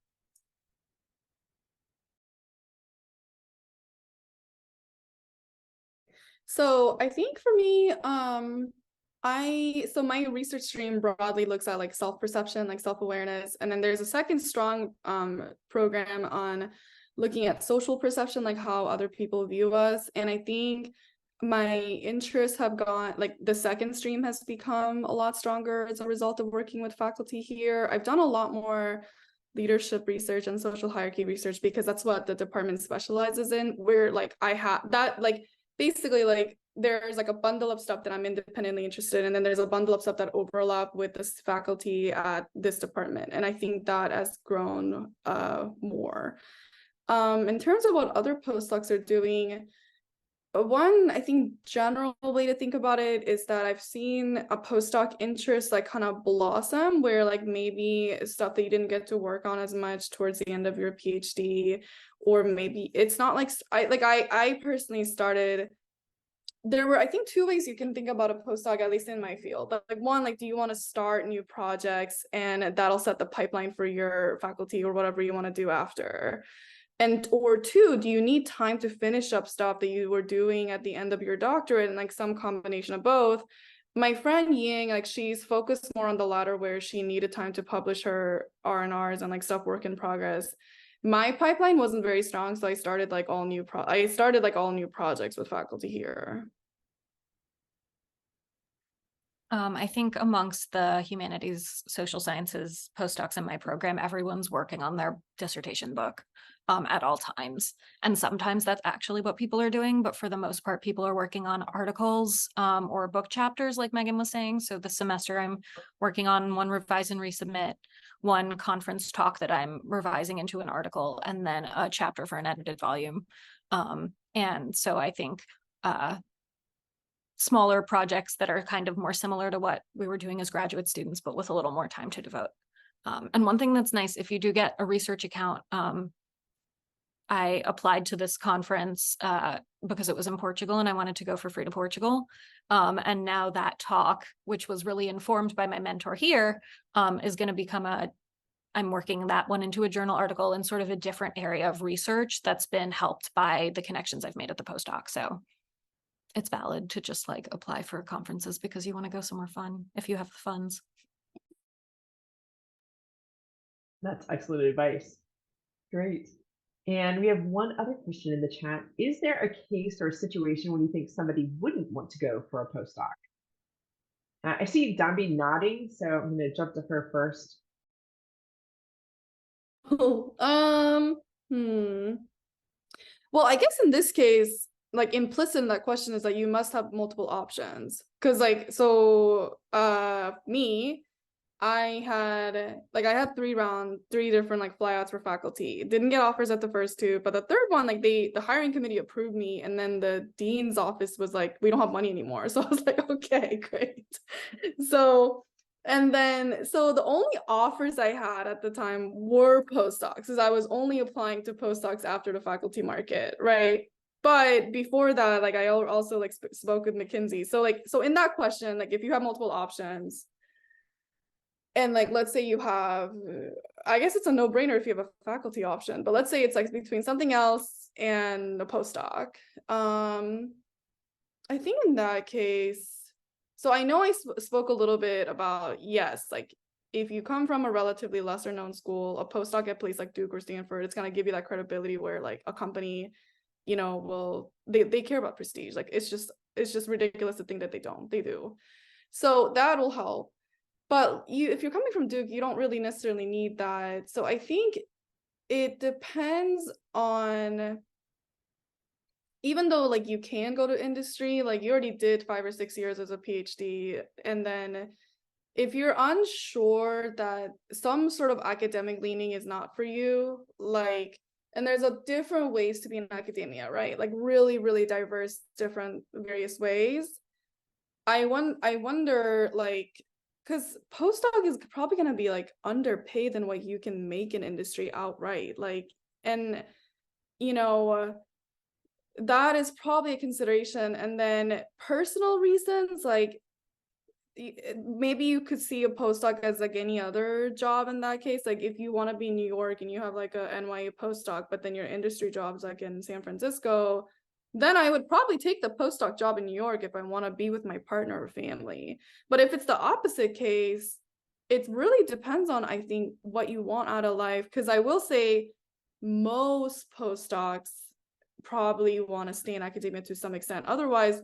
So I think for me, so my research stream broadly looks at like self-perception, like self-awareness, and then there's a second strong program on looking at social perception, like how other people view us. And I think my interests have gone, like the second stream has become a lot stronger as a result of working with faculty here. I've done a lot more leadership research and social hierarchy research because that's what the department specializes in, where like I have that, like basically like there's like a bundle of stuff that I'm independently interested in, and then there's a bundle of stuff that overlap with this faculty at this department. And I think that has grown more. In terms of what other postdocs are doing, one, I think general way to think about it is that I've seen a postdoc interest like kind of blossom, where like maybe stuff that you didn't get to work on as much towards the end of your PhD, or maybe it's not like I personally started. There were, I think, two ways you can think about a postdoc, at least in my field. Like one, like, do you want to start new projects and that'll set the pipeline for your faculty or whatever you want to do after? And or two, do you need time to finish up stuff that you were doing at the end of your doctorate, and like some combination of both? My friend Ying, like she's focused more on the latter, where she needed time to publish her R&Rs and like stuff work in progress. My pipeline wasn't very strong, so I started like all new projects with faculty here. I think amongst the humanities, social sciences postdocs in my program, everyone's working on their dissertation book at all times. And sometimes that's actually what people are doing, but for the most part, people are working on articles or book chapters, like Meghan was saying. So this semester I'm working on one revise and resubmit, one conference talk that I'm revising into an article, and then a chapter for an edited volume. And so I think smaller projects that are kind of more similar to what we were doing as graduate students, but with a little more time to devote. And one thing that's nice, if you do get a research account, I applied to this conference because it was in Portugal and I wanted to go for free to Portugal. And now that talk, which was really informed by my mentor here, is going to become a I'm working that one into a journal article in sort of a different area of research that's been helped by the connections I've made at the postdoc. So it's valid to just like apply for conferences because you want to go somewhere fun if you have the funds. That's excellent advice. Great. And we have one other question in the chat. Is there a case or a situation when you think somebody wouldn't want to go for a postdoc? I see Danbee nodding, so I'm going to jump to her first. Well, I guess in this case, like implicit in that question is that you must have multiple options. Cause like, so me, I had three different like flyouts for faculty. Didn't get offers at the first two, but the third one, like the hiring committee approved me, and then the dean's office was like, we don't have money anymore. So I was like, okay, great. So the only offers I had at the time were postdocs, because I was only applying to postdocs after the faculty market, right? But before that, like I also like spoke with McKinsey. So in that question, like if you have multiple options, and like, let's say you have, I guess it's a no-brainer if you have a faculty option, but let's say it's like between something else and a postdoc. I think in that case, so I know I spoke a little bit about, yes, like if you come from a relatively lesser known school, a postdoc at a place like Duke or Stanford, it's going to give you that credibility where like a company, they care about prestige. Like it's just ridiculous to think that they do. So that will help. But if you're coming from Duke, you don't really necessarily need that. So I think it depends on, even though like you can go to industry, like you already did 5 or 6 years as a PhD. And then if you're unsure that some sort of academic leaning is not for you, like, and there's a different ways to be in academia, right? Like really, really diverse, different various ways. I wonder like, because postdoc is probably going to be like underpaid than what you can make in industry outright. Like, and, that is probably a consideration. And then personal reasons, like maybe you could see a postdoc as like any other job in that case. Like if you want to be in New York and you have like a NYU postdoc, but then your industry job's like in San Francisco, then I would probably take the postdoc job in New York if I want to be with my partner or family. But if it's the opposite case, it really depends on, I think, what you want out of life. Because I will say most postdocs probably want to stay in academia to some extent. Otherwise,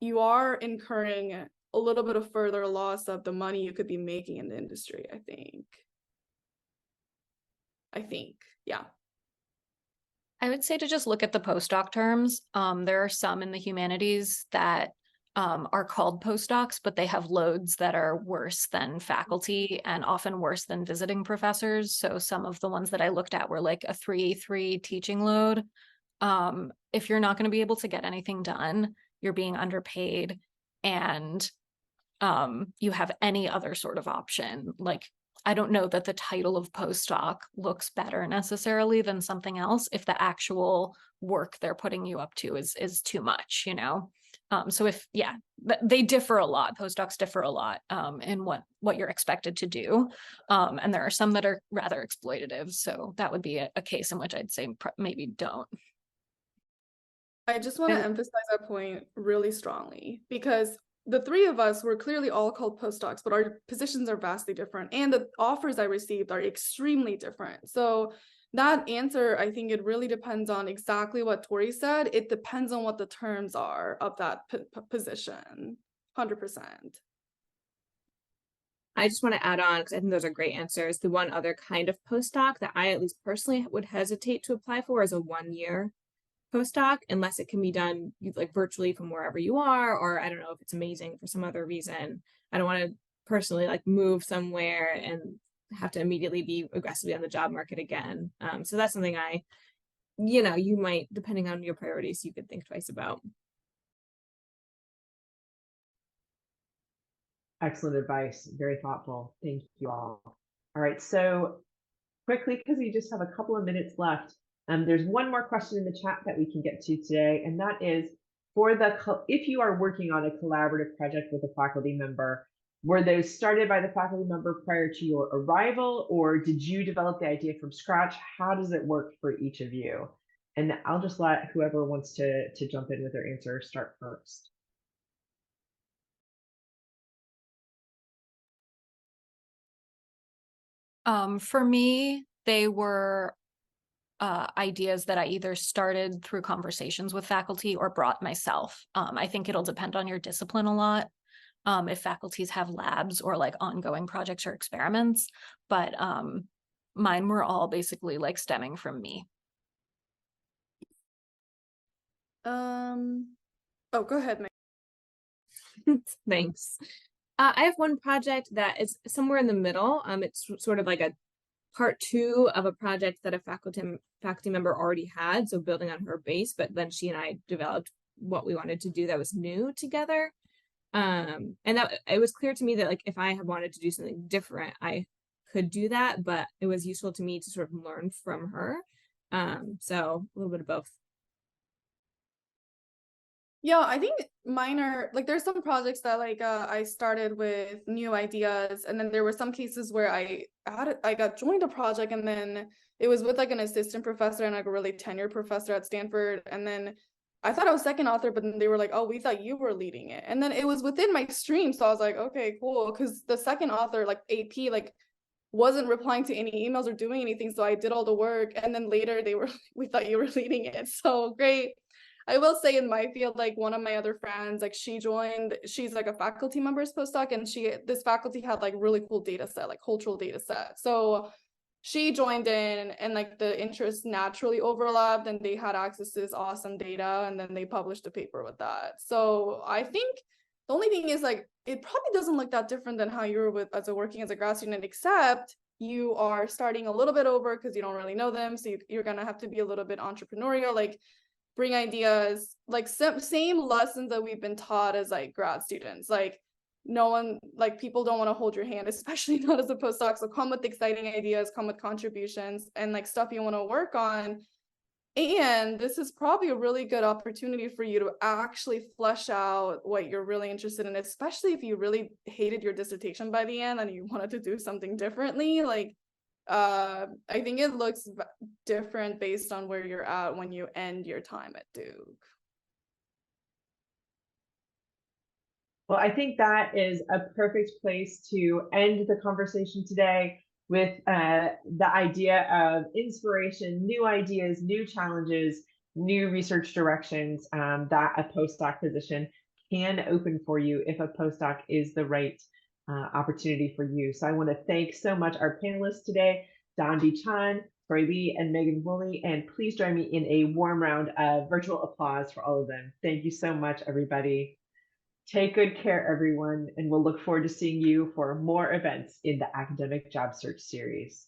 you are incurring a little bit of further loss of the money you could be making in the industry, I think, yeah. I would say to just look at the postdoc terms. There are some in the humanities that are called postdocs, but they have loads that are worse than faculty and often worse than visiting professors. So some of the ones that I looked at were like a 3-3 teaching load. If you're not going to be able to get anything done, you're being underpaid, and you have any other sort of option, like I don't know that the title of postdoc looks better necessarily than something else if the actual work they're putting you up to is too much, So they differ a lot. Postdocs differ a lot in what you're expected to do. And there are some that are rather exploitative. So that would be a case in which I'd say maybe don't. I just want to emphasize that point really strongly, because the three of us were clearly all called postdocs, but our positions are vastly different, and the offers I received are extremely different. So that answer, I think it really depends on exactly what Tori said. It depends on what the terms are of that position, 100%. I just want to add on, because I think those are great answers. The one other kind of postdoc that I at least personally would hesitate to apply for is a 1-year postdoc, unless it can be done like virtually from wherever you are, or I don't know if it's amazing for some other reason. I don't want to personally like move somewhere and have to immediately be aggressively on the job market again. So that's something you might, depending on your priorities, you could think twice about. Excellent advice. Very thoughtful. Thank you all. All right. So quickly, because we just have a couple of minutes left, there's one more question in the chat that we can get to today, and that is if you are working on a collaborative project with a faculty member, Were those started by the faculty member prior to your arrival, or did you develop the idea from scratch? How does it work for each of you? And I'll just let whoever wants to jump in with their answer start first. For me, they were ideas that I either started through conversations with faculty or brought myself. I think it'll depend on your discipline a lot. If faculties have labs or like ongoing projects or experiments, but mine were all basically like stemming from me. Oh, go ahead, Thanks. I have one project that is somewhere in the middle. It's sort of like a part 2 of a project that a faculty member already had, so building on her base, but then she and I developed what we wanted to do that was new together. And that it was clear to me that like if I had wanted to do something different, I could do that, but it was useful to me to sort of learn from her. So a little bit of both. Yeah, I think mine are like there's some projects that like I started with new ideas, and then there were some cases where I got joined a project, and then it was with like an assistant professor and like a really tenured professor at Stanford, and then I thought I was second author, but then they were like, "Oh, we thought you were leading it," and then it was within my stream, so I was like, "Okay, cool," because the second author, like AP, like wasn't replying to any emails or doing anything, so I did all the work, and then later they were, "We thought you were leading it," so great. I will say in my field, like one of my other friends, like she's like a faculty member's postdoc, and this faculty had like really cool data set, like cultural data set. So she joined in and like the interests naturally overlapped, and they had access to this awesome data, and then they published a paper with that. So I think the only thing is like, it probably doesn't look that different than how you were working as a grad student, except you are starting a little bit over because you don't really know them. So you're going to have to be a little bit entrepreneurial, like bring ideas, like same lessons that we've been taught as like grad students. Like no one, like people don't want to hold your hand, especially not as a postdoc. So come with exciting ideas, come with contributions and like stuff you want to work on. And this is probably a really good opportunity for you to actually flesh out what you're really interested in, especially if you really hated your dissertation by the end and you wanted to do something differently. Like I think it looks different based on where you're at when you end your time at Duke. Well, I think that is a perfect place to end the conversation today with the idea of inspiration, new ideas, new challenges, new research directions that a postdoc position can open for you if a postdoc is the right opportunity for you. So I want to thank so much our panelists today, Danbee, Chon, Tori, and Meghan Woolley, and please join me in a warm round of virtual applause for all of them. Thank you so much, everybody. Take good care, everyone, and we'll look forward to seeing you for more events in the Academic Job Search series.